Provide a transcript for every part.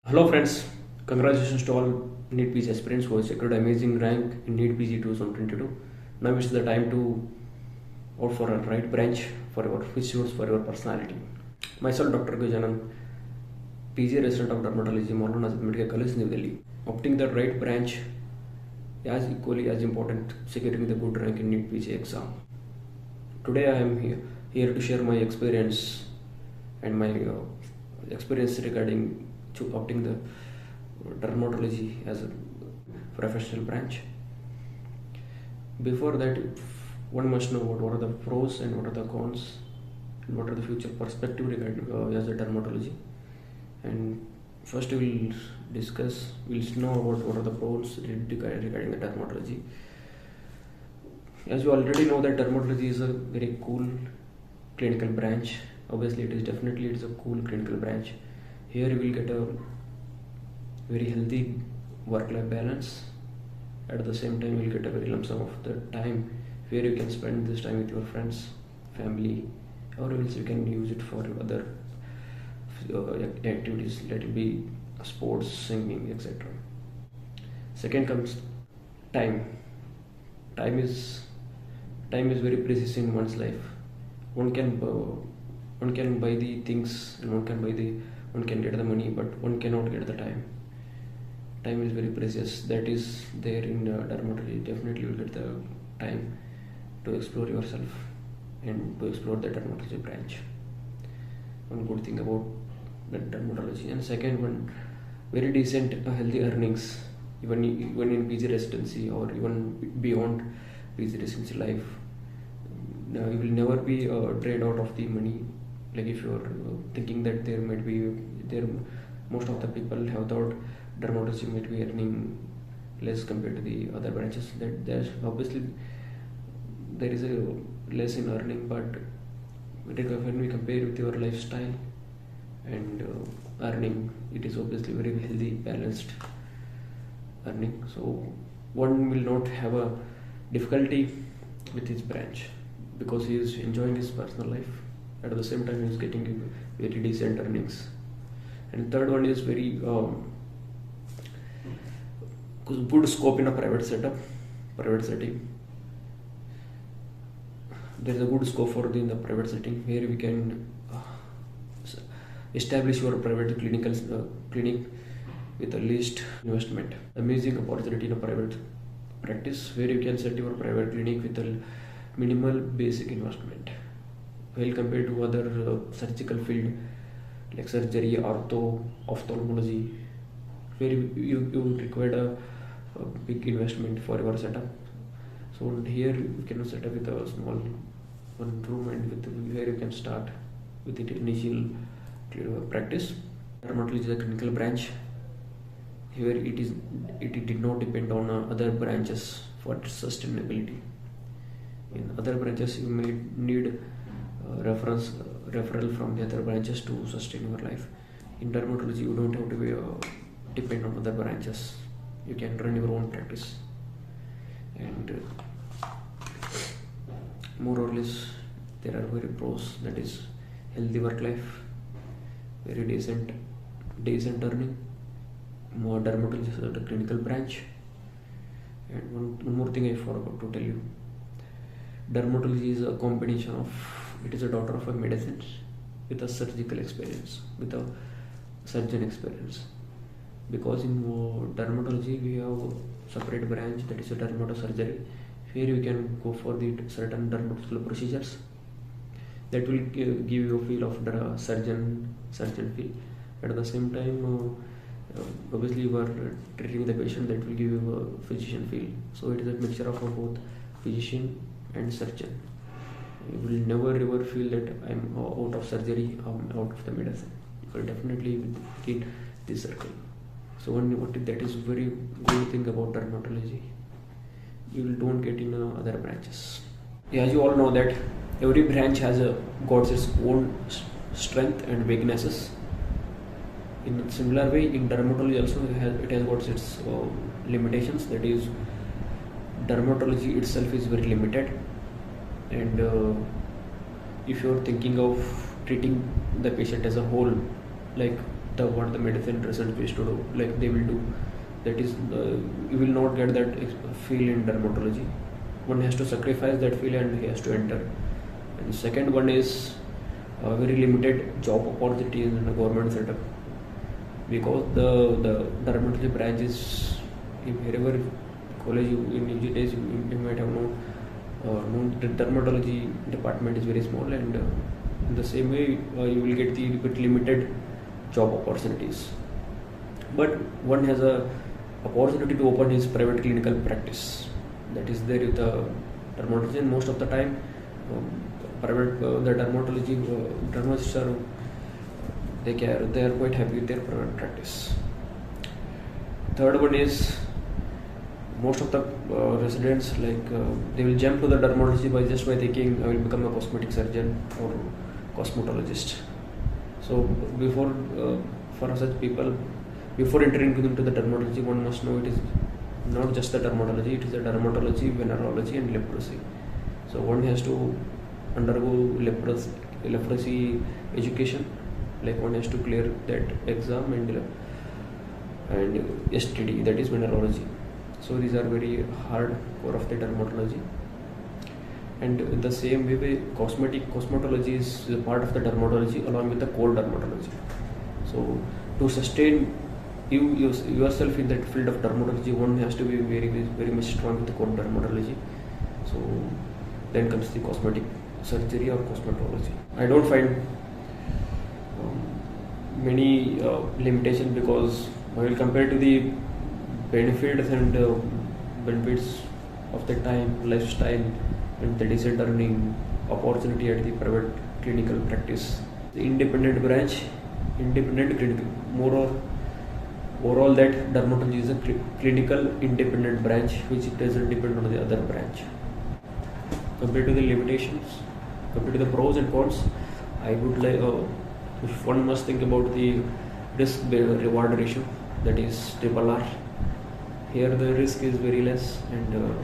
Hello friends, congratulations to all NEET PG aspirants who have secured amazing rank in NEET PG 2022. Now is the time to opt for a right branch for your which suits for your personality. Myself, Dr. Gajanan, PG resident of Dermatology, Maulana Azad Medical College, New Delhi. Opting the right branch is equally as important securing the good rank in NEET PG exam. Today I am here to share my experience and my experience regarding to opting the dermatology as a professional branch. Before that, one must know what are the pros and what are the cons and what are the future perspective regarding as a dermatology. And first we'll know about what are the pros regarding the dermatology. As you already know that dermatology is a very cool clinical branch. Obviously it is a cool clinical branch. Here you will get a very healthy work-life balance. At the same time, you will get a very lump sum of the time where you can spend this time with your friends, family, or else you can use it for other activities, let it be sports, singing, etc. Second comes time. Time is very precious in one's life. One can buy the things and one can get the money, but one cannot get the time. Time is very precious. That is there in dermatology. Definitely you will get the time to explore yourself and to explore the dermatology branch. One good thing about the dermatology. And second one, very decent healthy earnings even in PG residency or even beyond PG residency life. You will never be drained out of the money. Like if you are thinking that most of the people have thought dermatology might be earning less compared to the other branches. That there's obviously there is a less in earning, but when we compare with your lifestyle and earning, it is obviously very healthy, balanced earning. So one will not have a difficulty with his branch because he is enjoying his personal life. At the same time, he is getting very decent earnings. And third one is very good scope in a private setting. There is a good scope in the private setting where we can establish your private clinic with the least investment. Amazing opportunity in a private practice where you can set your private clinic with a minimal basic investment. Well, compared to other surgical field like surgery, ortho, ophthalmology, where you require a big investment for your setup. So here you can set up with a small one room and where you can start with the initial practice. Dermatology is a clinical branch. Here it did not depend on other branches for sustainability. In other branches you may need referral from the other branches to sustain your life. In dermatology you don't have to be depend on other branches. You can run your own practice and more or less there are very pros, that is healthy work life, very decent earning. More dermatology is a clinical branch. And one more thing I forgot to tell you, dermatology is a combination of, it is a daughter of a medicine with a surgical experience, with a surgeon experience. Because in dermatology we have separate branch, that is a dermatosurgery, where you can go for the certain dermatological procedures that will give you a feel of the surgeon feel. At the same time, obviously you are treating the patient, that will give you a physician feel. So it is a mixture of both physician and surgeon. You will never ever feel that I'm out of surgery, I'm out of the medicine. You will definitely within this circle. So that is very good thing about dermatology. You don't get in other branches. Yeah, as you all know that every branch has got its own strength and weaknesses. In a similar way, in dermatology also it has got its limitations. That is, dermatology itself is very limited, and if you are thinking of treating the patient as a whole, like the what the medicine research based to do, like they will do. That is, you will not get that feel in dermatology. One has to sacrifice that feel and he has to enter. And the second one is very limited job opportunities in the government setup, because the dermatology branch is in wherever college in UG days you might have known. The dermatology department is very small, and in the same way you will get the bit limited job opportunities. But one has a opportunity to open his private clinical practice. That is there with the dermatology, and most of the time private the dermatologists are they are quite happy with their private practice. Third one is most of the residents they will jump to the dermatology by thinking I will become a cosmetic surgeon or cosmetologist. So before for such people, before entering into the dermatology, one must know it is not just the dermatology, it is the dermatology, venereology and leprosy. So one has to undergo leprosy education, like one has to clear that exam, and STD, that is venereology. So these are very hard core of the dermatology. And in the same way, cosmetology is a part of the dermatology along with the core dermatology. So to sustain yourself in that field of dermatology, one has to be very, very much strong with the core dermatology. So then comes the cosmetic surgery or cosmetology. I don't find many limitations, because I will compare to the benefits and benefits of the time, lifestyle, and the decent earning opportunity at the private clinical practice. The independent branch, independent clinical, overall that dermatology is a clinical independent branch which doesn't depend on the other branch. Compared to the limitations, compared to the pros and cons, I would like, if one must think about the risk reward ratio, that is RRR. Here the risk is very less and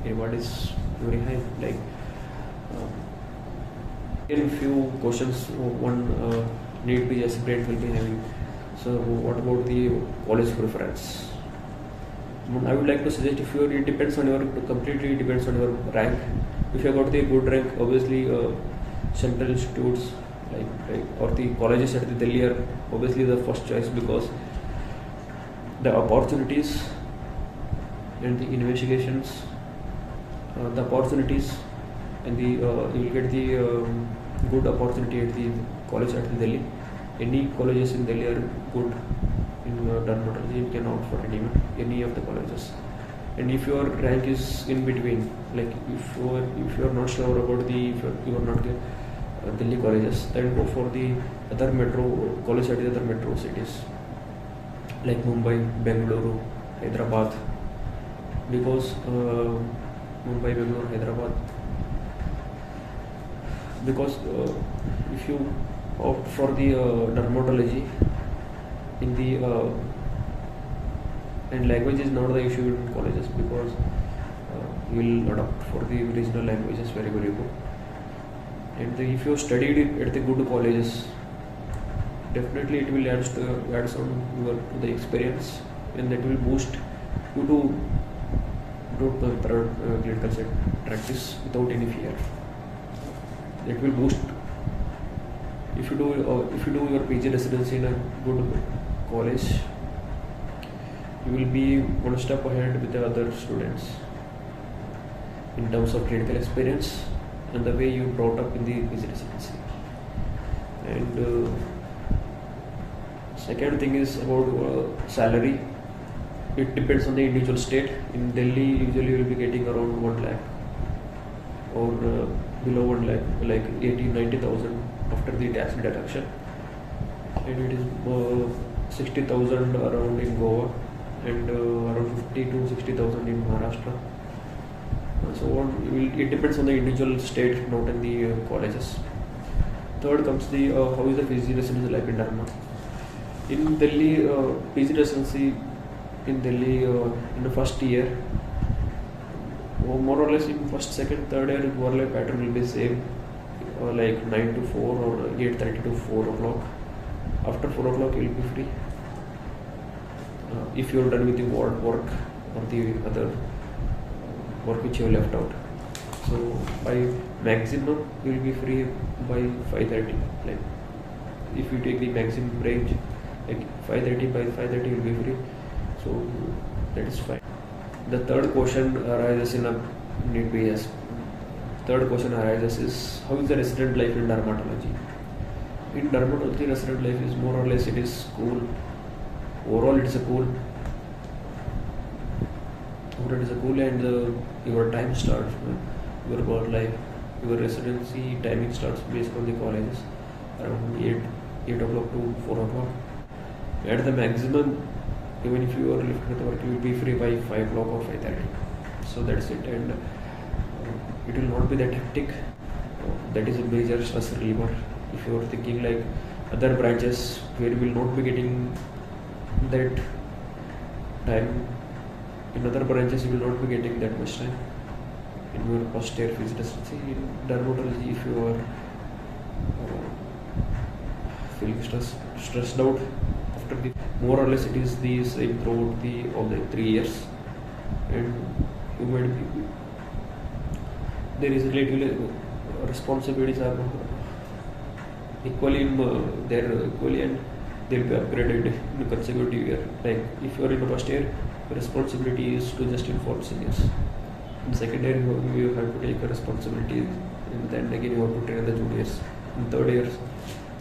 reward is very high. Like in few questions one need be aspirant will be having. So what about the college preference? I would like to suggest, if it depends on your, completely depends on your rank. If you got the good rank, obviously central institutes or the colleges at the Delhi are obviously the first choice, because the opportunities and the investigations, the opportunities and the you will get the good opportunity at the college at the Delhi. Any colleges in Delhi are good in dermatology. You can opt for any of the colleges. And if your rank is in between, like if you are not sure about if you are not Delhi colleges, then go for the other metro college at the other metro cities like Mumbai, Bengaluru, Hyderabad. Because Mumbai, Bengaluru, Hyderabad, because if you opt for the dermatology in the and language is not the issue in colleges, because you will adopt for the regional languages very good. And if you studied it at the good colleges, definitely it will add on the experience, and that will boost you to clinical practice without any fear. It will boost if you do your PG residency in a good college. You will be one step ahead with the other students in terms of clinical experience and the way you brought up in the PG residency. And second thing is about salary. It depends on the individual state. In Delhi, usually you will be getting around 1 lakh or below 1 lakh, like 80,000-90,000 after the tax deduction, and it is 60,000 around in Goa, and around 50 to 60,000 in Maharashtra. So it depends on the individual state, not in the colleges. Third comes the how is the PG residency like in Dharma. In Delhi, PG residency in Delhi in the first year, more or less in first, second, third year, more like pattern will be same, like 9 to 4 or 8:30 to 4 o'clock. After 4 o'clock you will be free. If you are done with the ward work or the other work which you have left out, so by maximum you will be free by 5:30. Like if you take the maximum range, like 5:30, by 5:30 you will be free, so that is fine. The third question arises in a need be asked. Third question arises is, how is the resident life in dermatology? In dermatology, resident life is more or less, it is cool. Overall, it is a cool. Overall, it is a cool, and your time starts, your work life, your residency timing starts based on the colleges around 8 o'clock to 4 o'clock. At the maximum, even if you are left with work, you will be free by 5 o'clock or 5:30. So that's it, and it will not be that hectic. That is a major stress reliever. If you are thinking like other branches where you will not be getting that time, in other branches you will not be getting that much time in your first year residency. In dermatology, if you are feeling stressed out after the, more or less it is the same throughout the all the 3 years, and you might be, there is relatively responsibilities are equally they're equally, and they'll be upgraded in a consecutive year. Like if you are in the first year, your responsibility is to just inform seniors. In second year, you have to take a responsibility, and then again you have to train the juniors. In third year,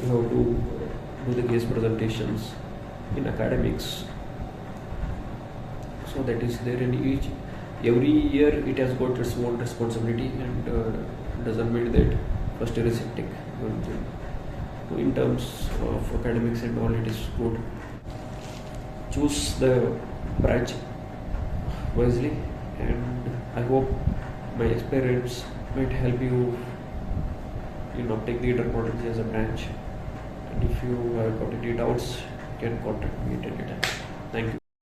you have to do the case presentations in academics. So that is there in each. Every year it has got its own responsibility, and doesn't mean that first year is hectic. In terms of academics and all, it is good. Choose the branch wisely, and I hope my experience might help you take the dermatology as a branch. And if you have got any doubts, you can contact me at any time. Thank you.